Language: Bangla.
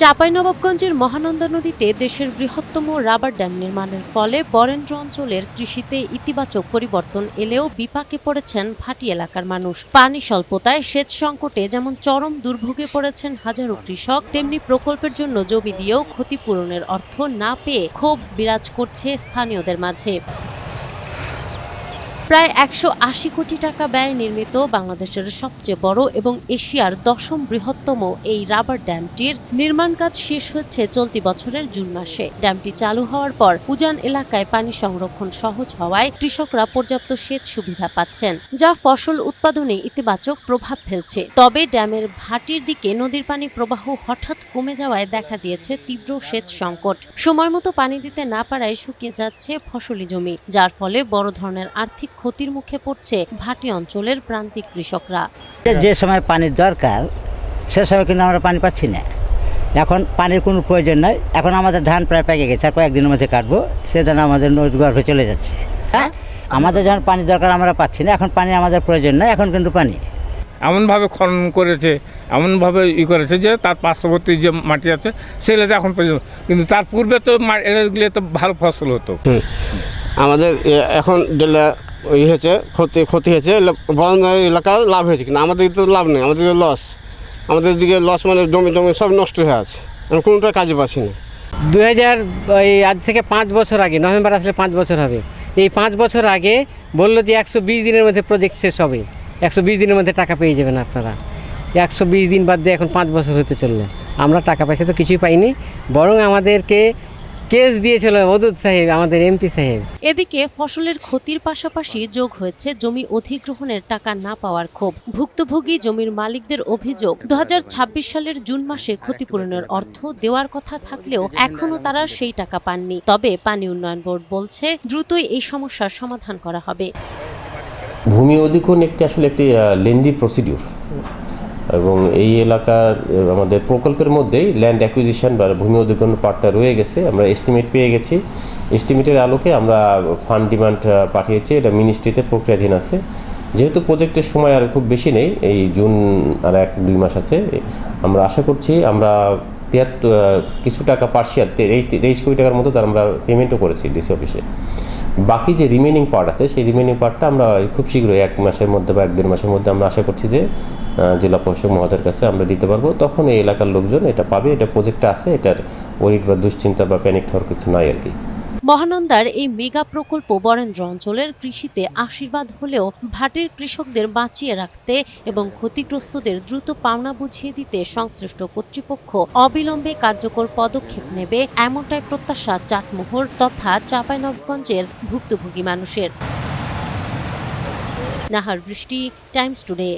চাঁপাইনবাবগঞ্জের মহানন্দা নদীতে দেশের বৃহত্তম রাবার ড্যাম নির্মাণের ফলে বরেন্দ্র অঞ্চলের কৃষিতে ইতিবাচক পরিবর্তন এলেও বিপাকে পড়েছেন ভাটি এলাকার মানুষ। পানি স্বল্পতায় সেচ সংকটে যেমন চরম দুর্ভোগে পড়েছেন হাজারো কৃষক, তেমনি প্রকল্পের জন্য জমি দিয়েও ক্ষতিপূরণের অর্থ না পেয়ে ক্ষোভ বিরাজ করছে স্থানীয়দের মাঝে। প্রায় ১৮০ কোটি টাকা ব্যয়ে নির্মিত বাংলাদেশের সবচেয়ে বড় এবং এশিয়ার ১০ম বৃহত্তম এই রাবার ড্যামটির নির্মাণ কাজ শেষ হয়েছে চলতি বছরের জুন মাসে। ড্যামটি চালু হওয়ার পর উজান এলাকায় পানি সংরক্ষণ সহজ হওয়ায় কৃষকরা পর্যাপ্ত সেচ সুবিধা পাচ্ছেন, যা ফসল উৎপাদনে ইতিবাচক প্রভাব ফেলছে। তবে ড্যামের ভাটির দিকে নদীর পানি প্রবাহ হঠাৎ কমে যাওয়ায় দেখা দিয়েছে তীব্র সেচ সংকট। সময়মতো পানি দিতে না পারায় শুকিয়ে যাচ্ছে ফসলি জমি, যার ফলে বড় ধরনের আর্থিক ক্ষতির মুখে পড়ছে ভাটি অঞ্চলের প্রান্তিক কৃষকরা। যে সময় পানির দরকার সে সময় কিন্তু আমরা পানি পাচ্ছি না। এখন পানির কোনো প্রয়োজন নাই। এখন আমাদের ধান প্রায় পেকে গেছে, আর কয়েকদিনের মধ্যে কাটবো, সে ধান আমাদের নদী গর্ভে চলে যাচ্ছে। হ্যাঁ, আমাদের যখন পানির দরকার আমরা পাচ্ছি না, এখন পানি আমাদের প্রয়োজন নাই, এখন কিন্তু পানি এমনভাবে খনন করেছে, এমনভাবে করেছে যে তার পার্শ্ববর্তী যে মাটি আছে সেগুলোতে এখন পর্যন্ত, কিন্তু তার পূর্বে তো এগুলো তো ভালো ফসল হতো। আমাদের এখন যেটা হয়েছে ক্ষতি হয়েছে, বরং এলাকার লাভ হয়েছে, কিন্তু আমাদের তো লাভ নেই, আমাদের লস। আমাদের দিকে লস মানে জমি সব নষ্ট হয়ে আছে, আমি কোনোটা কাজে পাচ্ছি না। 2000 আজ থেকে 5 বছর আগে, নভেম্বর আসলে 5 বছর হবে। এই 5 বছর আগে বললো যে 120 দিনের মধ্যে প্রজেক্ট শেষ হবে, 120 দিনের মধ্যে টাকা পেয়ে যাবেন আপনারা। 120 দিন বাদ দিয়ে এখন 5 বছর হতে চললে আমরা টাকা পয়সা তো কিছুই পাইনি, বরং আমাদেরকে কেস দিয়েছিল মদুদ সাহেব, আমাদের এমপি সাহেব। এদিকে ফসলের ক্ষতির পাশাপাশি যোগ হয়েছে জমি অধিগ্রহণের টাকা না পাওয়ার ক্ষোভ। ভুক্তভোগী জমির মালিকদের অভিযোগ, 2026 সালের জুন মাসে ক্ষতিপূরণের অর্থ দেওয়ার কথা থাকলেও এখনো তারা সেই টাকা পাননি। তবে পানি উন্নয়ন বোর্ড বলছে দ্রুতই এই সমস্যার সমাধান করা হবে। ভূমি অধিগ্রহণ আসলে একটি লেন্দি প্রসিডিউর, এবং এই এলাকার আমাদের প্রকল্পের মধ্যেই ল্যান্ড অ্যাকুইজিশন বা ভূমি অধিগ্রহণ পার্টটা রয়ে গেছে। আমরা এস্টিমেট পেয়ে গেছি, এস্টিমেটের আলোকে আমরা ফান্ড ডিমান্ড পাঠিয়েছি, এটা মিনিস্ট্রিতে প্রক্রিয়াধীন আছে। যেহেতু প্রজেক্টের সময় আর খুব বেশি নেই, এই জুন আর 1-2 মাস আছে, আমরা আশা করছি আমরা কিছু টাকা পার্শিয়াল 23 কোটি টাকার মতো তার আমরা পেমেন্টও করেছি ডিসি অফিসে। বাকি যে রিমেনিং পার্ট আছে সেই রিমেনিং পার্টটা আমরা খুব শীঘ্রই 1 মাসের মধ্যে বা 1-1.5 মাসের মধ্যে আমরা আশা করছি যে জেলা প্রশাসক মহোদয়ের কাছে আমরা দিতে পারবো। তখন এই এলাকার লোকজন এটা পাবে, এটা প্রজেক্টটা আছে, এটার ওরিট বা দুশ্চিন্তা বা প্যানিক হওয়ার কিছু নাই আর কি। মহানন্দার এই মেগা প্রকল্প বরেন্দ্র অঞ্চলের কৃষিতে আশীর্বাদ হলেও ভাটির কৃষকদের বাঁচিয়ে রাখতে এবং ক্ষতিগ্রস্তদের দ্রুত পাওনা বুঝিয়ে দিতে সংশ্লিষ্ট কর্তৃপক্ষ অবিলম্বে কার্যকর পদক্ষেপ নেবে, এমনটাই প্রত্যাশা চাটমোহর তথা চাঁপাইনবাবগঞ্জের ভুক্তভোগী মানুষের। নাহার বৃষ্টি, টাইমস টুডে।